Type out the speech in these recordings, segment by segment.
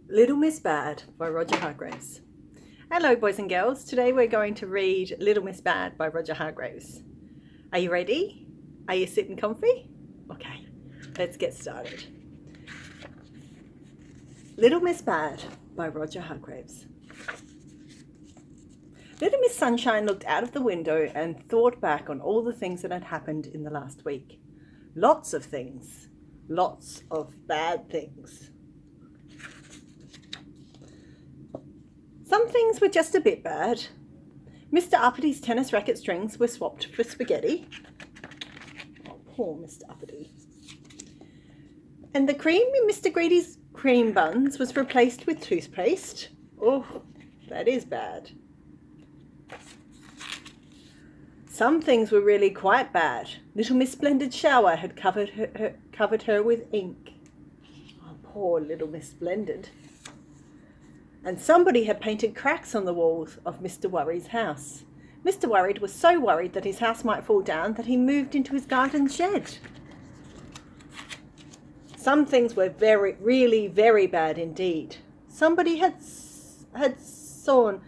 Little Miss Bad by Roger Hargreaves. Hello boys and girls, today we're going to read Little Miss Bad by Roger Hargreaves. Are you ready? Are you sitting comfy? Okay, let's get started. Little Miss Bad by Roger Hargreaves. Little Miss Sunshine looked out of the window and thought back on all the things that had happened in the last week. Lots of things. Lots of bad things. Some things were just a bit bad. Mr. Uppity tennis racket strings were swapped for spaghetti. Oh, poor Mr. Uppity. And the cream in Mr. Greedy's cream buns was replaced with toothpaste. Oh, that is bad. Some things were really quite bad. Little Miss Splendid's shower had covered her with ink. Oh, poor Little Miss Splendid. And somebody had painted cracks on the walls of Mr. Worry's house. Mr. Worried was so worried that his house might fall down that he moved into his garden shed. Some things were really very bad indeed. Somebody had sawn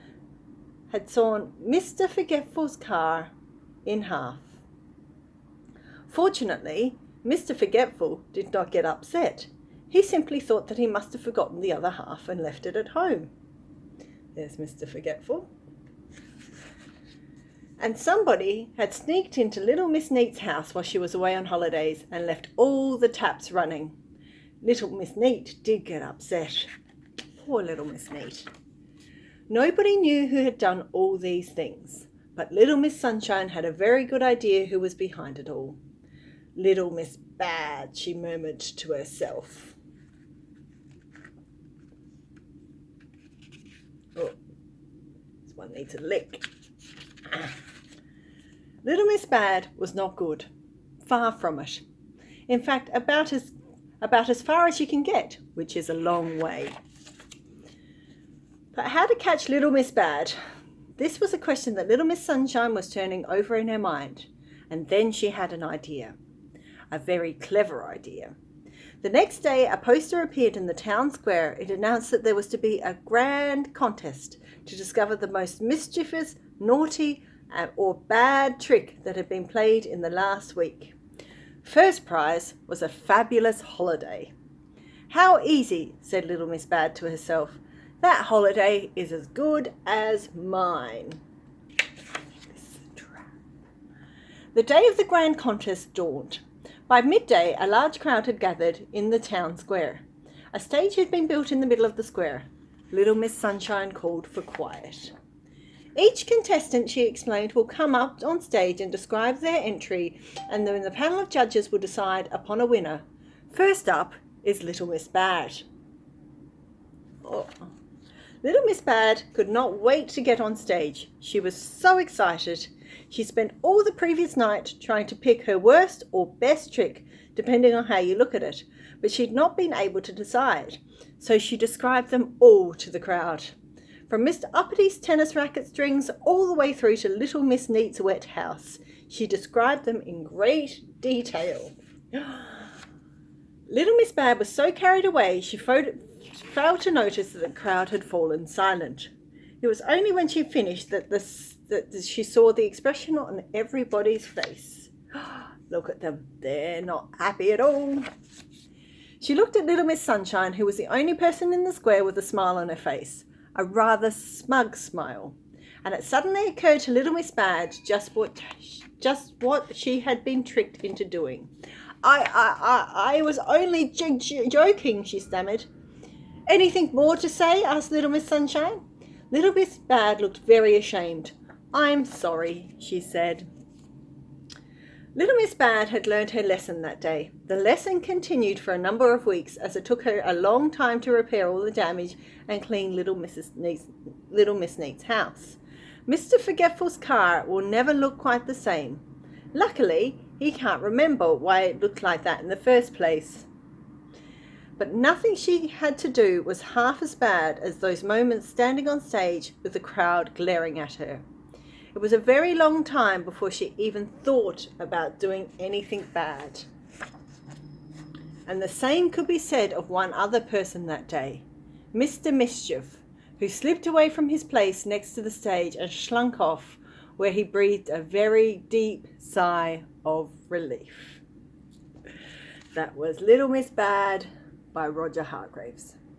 Mr. Forgetful's car in half. Fortunately, Mr. Forgetful did not get upset. He simply thought that he must have forgotten the other half and left it at home. There's Mr. Forgetful. And somebody had sneaked into Little Miss Neat's house while she was away on holidays and left all the taps running. Little Miss Neat did get upset. Poor Little Miss Neat. Nobody knew who had done all these things, but Little Miss Sunshine had a very good idea who was behind it all. Little Miss Bad, she murmured to herself. Oh, this one needs a lick. Little Miss Bad was not good. Far from it. In fact, about as far as you can get, which is a long way. But how to catch Little Miss Bad? This was a question that Little Miss Sunshine was turning over in her mind. And then she had an idea. A very clever idea. The next day, a poster appeared in the town square. It announced that there was to be a grand contest to discover the most mischievous, naughty, or bad trick that had been played in the last week. First prize was a fabulous holiday. How easy, said Little Miss Bad to herself. That holiday is as good as mine. The day of the grand contest dawned. By midday, a large crowd had gathered in the town square. A stage had been built in the middle of the square. Little Miss Sunshine called for quiet. Each contestant, she explained, will come up on stage and describe their entry, and then the panel of judges will decide upon a winner. First up is Little Miss Bad. Oh. Little Miss Bad could not wait to get on stage. She was so excited. She spent all the previous night trying to pick her worst or best trick, depending on how you look at it, but she'd not been able to decide, so she described them all to the crowd. From Mr. Uppity's tennis racket strings all the way through to Little Miss Neat's wet house, she described them in great detail. Little Miss Bad was so carried away she failed to notice that the crowd had fallen silent. It was only when she finished that she saw the expression on everybody's face. Look at them. They're not happy at all. She looked at Little Miss Sunshine, who was the only person in the square with a smile on her face, a rather smug smile. And it suddenly occurred to Little Miss Bad just what she had been tricked into doing. I was only joking, she stammered. Anything more to say? Asked Little Miss Sunshine. Little Miss Bad looked very ashamed. I'm sorry, she said. Little Miss Bad had learned her lesson that day. The lesson continued for a number of weeks, as it took her a long time to repair all the damage and clean Little Miss Neat's house. Mr. Forgetful's car will never look quite the same. Luckily, he can't remember why it looked like that in the first place. But nothing she had to do was half as bad as those moments standing on stage with the crowd glaring at her. It was a very long time before she even thought about doing anything bad. And the same could be said of one other person that day. Mr. Mischief, who slipped away from his place next to the stage and slunk off, where he breathed a very deep sigh of relief. That was Little Miss Bad by Roger Hargreaves.